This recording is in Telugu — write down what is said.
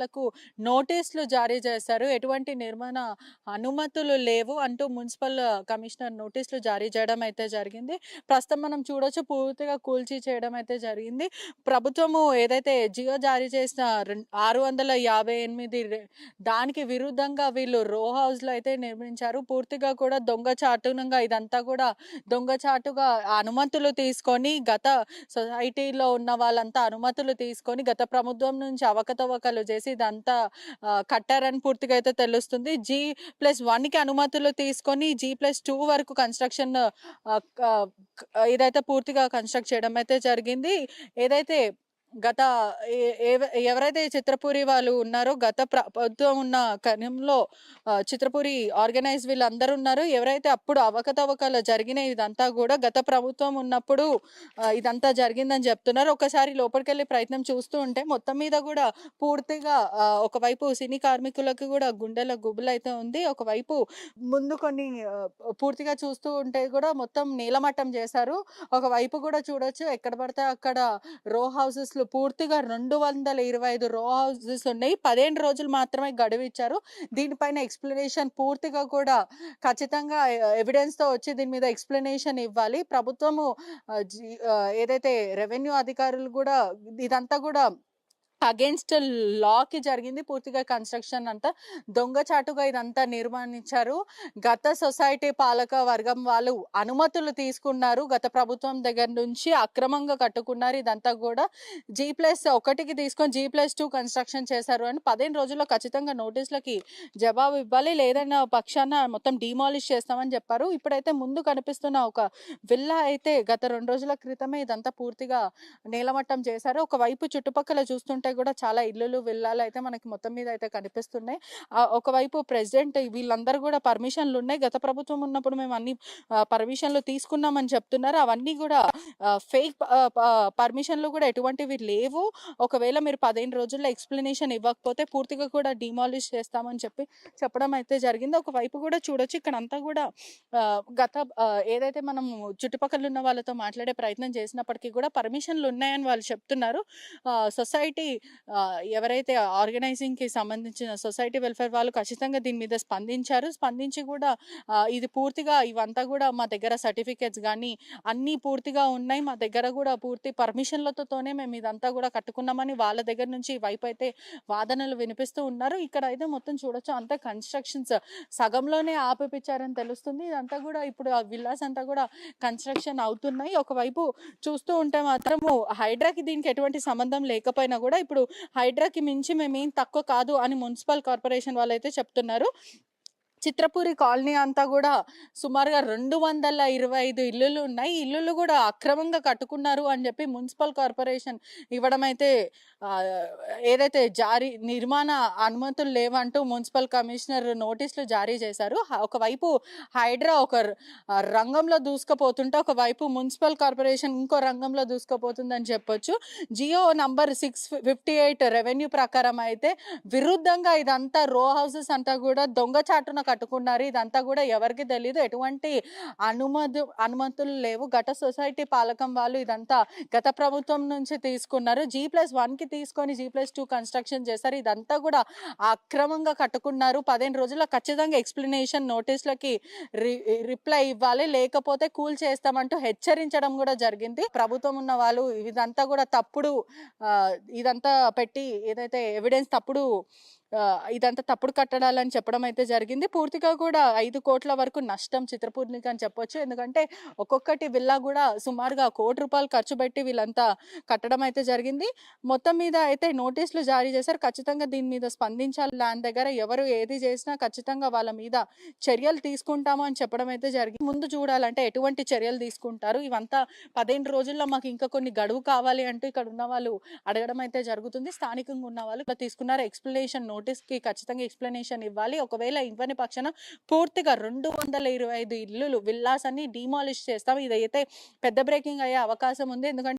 లకు నోటీసులు జారీ చేశారు. ఎటువంటి నిర్మాణ అనుమతులు లేవు అంటూ మున్సిపల్ కమిషనర్ నోటీసులు జారీ చేయడం అయితే జరిగింది. ప్రస్తుతం మనం చూడొచ్చు పూర్తిగా కూల్చి చేయడం అయితే జరిగింది. ప్రభుత్వము ఏదైతే జియో జారీ చేసిన 658 దానికి విరుద్ధంగా వీళ్ళు రో హౌస్‌లో అయితే నిర్మించారు. పూర్తిగా కూడా దొంగచాటునంగా ఇదంతా కూడా దొంగచాటుగా అనుమతులు తీసుకొని సొసైటీలో ఉన్న వాళ్ళంతా అనుమతులు తీసుకొని గత ప్రభుత్వం నుంచి అవకతవకలు చేసి ఇదంతా కట్టారని పూర్తిగా అయితే తెలుస్తుంది. G+1కి అనుమతులు తీసుకొని G+2 వరకు కన్‌స్ట్రక్షన్ ఇదైతే పూర్తిగా కన్‌స్ట్రక్ట్ చేయడం అయితే జరిగింది. ఏదైతే గత ఎ ఎవ ఎవరైతే ఈ చిత్రపురి వాళ్ళు ఉన్నారో గత ప్రభుత్వం ఉన్న కనంలో చిత్రపురి ఆర్గనైజ్ వీళ్ళందరూ ఉన్నారు. ఎవరైతే అప్పుడు అవకతవకలు జరిగినాయి ఇదంతా గూడా గత ప్రభుత్వం ఉన్నప్పుడు ఇదంతా జరిగిందని చెప్తున్నారు. ఒకసారి లోపలికెళ్ళి ప్రయత్నం చూస్తూ ఉంటే మొత్తం మీద గూడా పూర్తిగా ఒకవైపు సినీ కార్మికులకు గూడా గుండెల గుబులైతే ఉంది. ఒకవైపు ముందు కొన్ని పూర్తిగా చూస్తూ ఉంటే గూడా మొత్తం నేలమట్టం చేశారు. ఒకవైపు గూడా చూడొచ్చు ఎక్కడ పడితే అక్కడ రో హౌసెస్‌లో పూర్తిగా 225 రో హౌసెస్ ఉన్నాయి. 15 రోజులు మాత్రమే గడువిచ్చారు. దీనిపైన ఎక్స్‌ప్లనేషన్ పూర్తిగా కూడా ఖచ్చితంగా ఎవిడెన్స్‌తో వచ్చి దీని మీద ఎక్స్‌ప్లనేషన్ ఇవ్వాలి. ప్రభుత్వము ఏదైతే రెవెన్యూ అధికారులు గూడా ఇదంతా గూడా అగెయిన్స్ట్ లాకి జరిగింది. పూర్తిగా కన్‌స్ట్రక్షన్ అంతా దొంగచాటుగా ఇదంతా నిర్మాణించారు. గత సొసైటీ పాలక వర్గం వాళ్ళు అనుమతులు తీసుకున్నారు. గత ప్రభుత్వం దగ్గర నుంచి అక్రమంగా కట్టుకున్నారు. ఇదంతా గూడా G+1కి తీసుకొని G+2 కన్‌స్ట్రక్షన్ చేశారు అని 15 రోజుల్లో ఖచ్చితంగా నోటీసులకి జవాబు ఇవ్వాలి. లేదన్న పక్షాన మొత్తం డిమాలిష్ చేస్తామని చెప్పారు. ఇప్పుడైతే ముందు కనిపిస్తున్న ఒక విల్లా అయితే గత 2 రోజుల క్రితమే ఇదంతా పూర్తిగా నేలమట్టం చేశారు. ఒకవైపు చుట్టుపక్కల చూస్తుంటే కూడా చాలా ఇల్లులు, విల్లాలు అయితే మనకి మొత్తం మీద అయితే కనిపిస్తున్నాయి. ఒకవైపు ప్రెసిడెంట్ వీళ్ళందరూ కూడా పర్మిషన్లు ఉన్నాయి. గత ప్రభుత్వం ఉన్నప్పుడు మేము అన్ని పర్మిషన్లు తీసుకున్నామని చెప్తున్నారు. అవన్నీ కూడా ఫేక్ పర్మిషన్లు కూడా ఎటువంటివి లేవు. ఒకవేళ మీరు 15 రోజుల్లో ఎక్స్‌ప్లనేషన్ ఇవ్వకపోతే పూర్తిగా కూడా డిమాలిష్ చేస్తామని చెప్పడం అయితే జరిగింది. ఒకవైపు కూడా చూడొచ్చు ఇక్కడంతా కూడా ఏదైతే మనం చుట్టుపక్కల ఉన్న వాళ్ళతో మాట్లాడే ప్రయత్నం చేసినప్పటికీ కూడా పర్మిషన్లు ఉన్నాయని వాళ్ళు చెప్తున్నారు. సొసైటీ ఎవరైతే ఆర్గనైజింగ్‌కి సంబంధించిన సొసైటీ వెల్ఫేర్ వాళ్ళు ఖచ్చితంగా దీని మీద స్పందించారు. స్పందించి కూడా ఇది పూర్తిగా ఇవంతా కూడా మా దగ్గర సర్టిఫికేట్స్ గానీ అన్నీ పూర్తిగా ఉన్నాయి. మా దగ్గర కూడా పూర్తి పర్మిషన్‌లతోనే మేము ఇదంతా కూడా కట్టుకున్నామని వాళ్ళ దగ్గర నుంచి ఈ వైపు అయితే వాదనలు వినిపిస్తూ ఉన్నారు. ఇక్కడైతే మొత్తం చూడొచ్చు అంతా కన్‌స్ట్రక్షన్స్ సగంలోనే ఆపిపిచ్చారని తెలుస్తుంది. ఇదంతా కూడా ఇప్పుడు ఆ విల్లాస్ అంతా కూడా కన్‌స్ట్రక్షన్ అవుతున్నాయి. ఒకవైపు చూస్తూ ఉంటే మాత్రము హైడ్రాకి దీనికి ఎటువంటి సంబంధం లేకపోయినా కూడా ఇప్పుడు హైడ్రాకి మించి మేమేం తక్కువ కాదు అని మున్సిపల్ కార్పొరేషన్ వాళ్ళైతే చెప్తున్నారు. చిత్రపురి కాలనీ అంతా కూడా సుమారుగా 225 ఇల్లులు ఉన్నాయి. ఈ ఇల్లులు కూడా అక్రమంగా కట్టుకున్నారు అని చెప్పి మున్సిపల్ కార్పొరేషన్ ఇవ్వడం అయితే ఏదైతే నిర్మాణ అనుమతులు లేవంటూ మున్సిపల్ కమిషనర్ నోటీసులు జారీ చేశారు. ఒకవైపు హైడ్రా ఒక రంగంలో దూసుకుపోతుంటే ఒకవైపు మున్సిపల్ కార్పొరేషన్ ఇంకో రంగంలో దూసుకుపోతుందని చెప్పొచ్చు. జియో నంబర్ 658 రెవెన్యూ ప్రకారం అయితే విరుద్ధంగా ఇదంతా రో హౌసెస్ అంతా కూడా దొంగచాటున కట్టుకున్నారు. ఇదంతా కూడా ఎవరికీ తెలీదు. ఎటువంటి అనుమతులు లేవు. గత సొసైటీ పాలకం వాళ్ళు ఇదంతా గత ప్రభుత్వం నుంచి తీసుకున్నారు. G+1కి తీసుకొని G+2 కన్‌స్ట్రక్షన్ చేశారు. ఇదంతా కూడా అక్రమంగా కట్టుకున్నారు. 15 రోజుల్లో ఖచ్చితంగా ఎక్స్‌ప్లనేషన్ నోటీసులకి రిప్లై ఇవ్వాలి. లేకపోతే కూల్చేస్తామంటూ హెచ్చరించడం కూడా జరిగింది. ప్రభుత్వం ఉన్న వాళ్ళు ఇదంతా కూడా ఇదంతా పెట్టి ఏదైతే ఎవిడెన్స్ ఇదంతా తప్పుడు కట్టడాలని చెప్పడం అయితే జరిగింది. పూర్తిగా కూడా 5 కోట్ల వరకు నష్టం చిత్రపూర్ణికి అని చెప్పొచ్చు. ఎందుకంటే ఒక్కొక్కటి విల్లా కూడా సుమారుగా ₹1,00,00,000 ఖర్చు పెట్టి వీళ్ళంతా కట్టడం అయితే జరిగింది. మొత్తం మీద అయితే నోటీసులు జారీ చేశారు. ఖచ్చితంగా దీని మీద స్పందించాలి. ల్యాండ్ దగ్గర ఎవరు ఏది చేసినా ఖచ్చితంగా వాళ్ళ మీద చర్యలు తీసుకుంటాము అని చెప్పడం అయితే జరిగింది. ముందు చూడాలంటే ఎటువంటి చర్యలు తీసుకుంటారు. ఇవంతా 15 రోజుల్లో మాకు ఇంకా కొన్ని గడువు కావాలి అంటూ ఇక్కడ ఉన్న వాళ్ళు అడగడం అయితే జరుగుతుంది. స్థానికంగా ఉన్న వాళ్ళు తీసుకున్నారు. నోటీస్‌కి ఖచ్చితంగా ఎక్స్‌ప్లనేషన్ ఇవ్వాలి. ఒకవేళ ఇవ్వని పక్షాన పూర్తిగా 225 ఇల్లులు, విల్లాస్ అన్ని డిమాలిష్ చేస్తాం. ఇదైతే పెద్ద బ్రేకింగ్ అయ్యే అవకాశం ఉంది. ఎందుకంటే